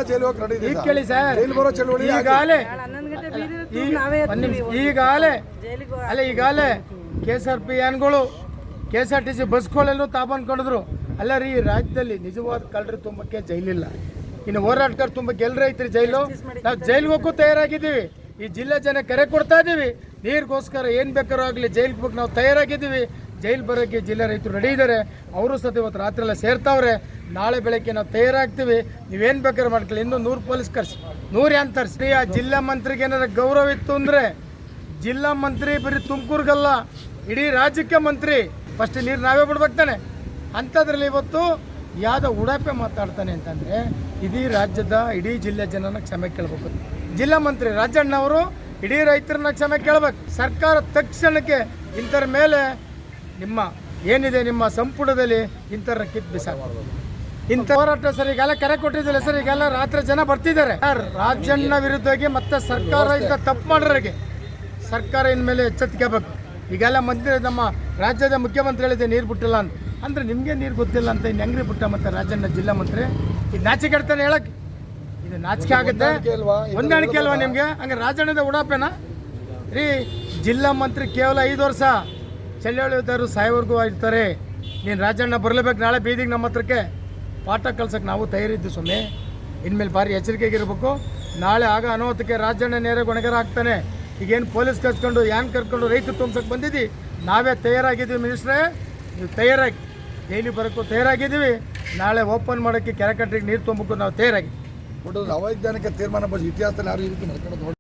ಜೈಲು ಹೋಗಿ ನಡೆದಿದೆ. ಈಗ ಕೇಳಿ ಸರ್, ಜೈಲು ಬರೋ ಚಳವಳಿ ಈಗಾಗಲೇ KSRP ವ್ಯಾನ್ಗಳು KSRTC ಬಸ್ಗಳೆಲ್ಲೂ ತಾಬಂದ್ಕೊಂಡಿದ್ರು. ಅಲ್ಲ ರೀ, ರಾಜ್ಯದಲ್ಲಿ ನಿಜವಾದ ಕಳ್ಳರು ತುಂಬಕ್ಕೆ ಜೈಲಿಲ್ಲ. ಇನ್ನು ಹೋರಾಟಗಾರ ತುಂಬಕ್ಕೆ ಎಲ್ಲರೂ ಐತ್ರಿ ಜೈಲು. ನಾವು ಜೈಲಿಗೆ ಹೋಗಕ್ಕೂ ತಯಾರಾಗಿದ್ದೀವಿ. ಈ ಜಿಲ್ಲೆ ಜನ ಕರೆ ಕೊಡ್ತಾ ಇದ್ದೀವಿ, ನೀರಿಗೋಸ್ಕರ ಏನು ಬೇಕಾದ್ರೂ ಆಗಲಿ ಜೈಲಿಗೆ ಹೋಗಿ ನಾವು ತಯಾರಾಗಿದ್ದೀವಿ. ಜೈಲು ಬರೋಕ್ಕೆ ಜಿಲ್ಲೆ ರೈತರು ರೆಡಿ ಇದ್ದಾರೆ. ಅವರು ಸತ ಇವತ್ತು ರಾತ್ರಿ ಎಲ್ಲ ಸೇರ್ತಾವ್ರೆ. ನಾಳೆ ಬೆಳಗ್ಗೆ ನಾವು ತಯಾರಾಗ್ತೀವಿ. ನೀವೇನು ಬೇಕಾದ್ರೂ ಮಾಡ್ಕೊಳ್ಳಿ. ಇನ್ನೂ 100 ಪೊಲೀಸ್ ಕರ್ಸಿ, 100 ಏನು ತರಿಸಿ. ಆ ಜಿಲ್ಲಾ ಮಂತ್ರಿಗೆ ಏನಾದ್ರು ಗೌರವ ಇತ್ತು ಅಂದರೆ, ಜಿಲ್ಲಾ ಮಂತ್ರಿ ಬರೀ ತುಮಕೂರಿಗಲ್ಲ, ಇಡೀ ರಾಜ್ಯಕ್ಕೆ ಮಂತ್ರಿ. ಫಸ್ಟ್ ನೀರು ನಾವೇ ಬಿಡ್ಬೇಕು ತಾನೆ. ಅಂಥದ್ರಲ್ಲಿ ಇವತ್ತು ಯಾವುದೋ ಉಡಾಪೆ ಮಾತಾಡ್ತಾನೆ ಅಂತಂದರೆ, ಇಡೀ ರಾಜ್ಯದ ಇಡೀ ಜಿಲ್ಲೆ ಜನನ ಕ್ಷಮೆ ಕೇಳಬೇಕು. ಜಿಲ್ಲಾ ಮಂತ್ರಿ ರಾಜಣ್ಣ ಅವರು ಇಡೀ ರೈತರನ್ನ ಕ್ಷಮೆ ಕೇಳಬೇಕು. ಸರ್ಕಾರ ತಕ್ಷಣಕ್ಕೆ ಇಂಥರ ಮೇಲೆ ನಿಮ್ಮ ಏನಿದೆ ನಿಮ್ಮ ಸಂಪುಟದಲ್ಲಿ ಇಂಥರ ಕಿತ್ತು ಬಿಸಾಕಬಹುದು. ಇಂಥ ಹೋರಾಟ ಸರ್ ಈಗೆಲ್ಲ ಕರೆ ಕೊಟ್ಟಿದ್ದಿಲ್ಲ ಸರ್. ಈಗೆಲ್ಲ ರಾತ್ರಿ ಜನ ಬರ್ತಿದ್ದಾರೆ ಸರ್. ರಾಜಣ್ಣ ವಿರುದ್ಧವಾಗಿ ಮತ್ತೆ ಸರ್ಕಾರ ಇಂಥ ತಪ್ಪು ಮಾಡೋರಿಗೆ ಸರ್ಕಾರ ಇನ್ಮೇಲೆ ಎಚ್ಚೆತ್ಕೋಬೇಕು. ಈಗೆಲ್ಲ ಮಂತ್ರಿ ನಮ್ಮ ರಾಜ್ಯದ ಮುಖ್ಯಮಂತ್ರಿ ಹೇಳಿದೆ ನೀರು ಬಿಟ್ಟಿಲ್ಲ ಅಂತ. ಅಂದರೆ ನಿಮಗೆ ನೀರು ಗೊತ್ತಿಲ್ಲ ಅಂತ ಇನ್ನು ಹೆಂಗ್ರಿ ಬಿಟ್ಟ ಮತ್ತೆ ರಾಜಣ್ಣ ಜಿಲ್ಲಾ ಮಂತ್ರಿ? ಇದು ನಾಚಿಕೆ ಇಡ್ತಾನೆ ಹೇಳಕ್ಕೆ, ಇದು ನಾಚಿಕೆ ಆಗುತ್ತೆ. ಹೊಂದಾಣಿಕೆ ಅಲ್ವಾ ನಿಮಗೆ? ಹಂಗೆ ರಾಜಣ್ಣದ ಉಡಾಪೆನಾ ರೀ? ಜಿಲ್ಲಾ ಮಂತ್ರಿ ಕೇವಲ 5 ವರ್ಷ, ಚಳ್ಳವಳಿದಾರರು ಸಾಯೋವರೆಗೂ ಇರ್ತಾರೆ. ನೀನು ರಾಜಣ್ಣ ಬರಲೇಬೇಕು ನಾಳೆ ಬೀದಿಗೆ ನಮ್ಮ ಹತ್ರಕ್ಕೆ. ಪಾಠ ಕಲ್ಸಕ್ಕೆ ನಾವು ತಯಾರಿದ್ದು ಸ್ವಾಮಿ. ಇನ್ಮೇಲೆ ಭಾರಿ ಎಚ್ಚರಿಕೆಗಿರಬೇಕು. ನಾಳೆ ಆಗ ಅನಾಹುತಕ್ಕೆ ರಾಜಣ್ಣ ನೇರ ಹೊಣೆಗಾರ ಆಗ್ತಾನೆ. ಈಗೇನು ಪೊಲೀಸ್ ಕರ್ಸ್ಕೊಂಡು ಯಾನ್ ಕರ್ಕೊಂಡು ರೈತರು ತುಂಬ್ಸಕ್ಕೆ ಬಂದಿದ್ದೀವಿ, ನಾವೇ ತಯಾರಾಗಿದ್ದೀವಿ ಮಿನಿಸ್ಟ್ರೇ. ನೀವು ತಯಾರಾಗಿ ಡೈಲಿ ಬರೋಕ್ಕೂ ತಯಾರಾಗಿದ್ದೀವಿ. ನಾಳೆ ಓಪನ್ ಮಾಡೋಕ್ಕೆ ಕೆರೆ ಕಟ್ಟರಿಗೆ ನೀರು ತುಂಬಕ್ಕೂ ನಾವು ತಯಾರಾಗಿ. ಅವೈಜ್ಞಾನಿಕ ತೀರ್ಮಾನ ಬಗ್ಗೆ ಇತಿಹಾಸದಲ್ಲಿ ಯಾರು ಈ ರೀತಿ ಮಾಡ್ಕೊಂಡು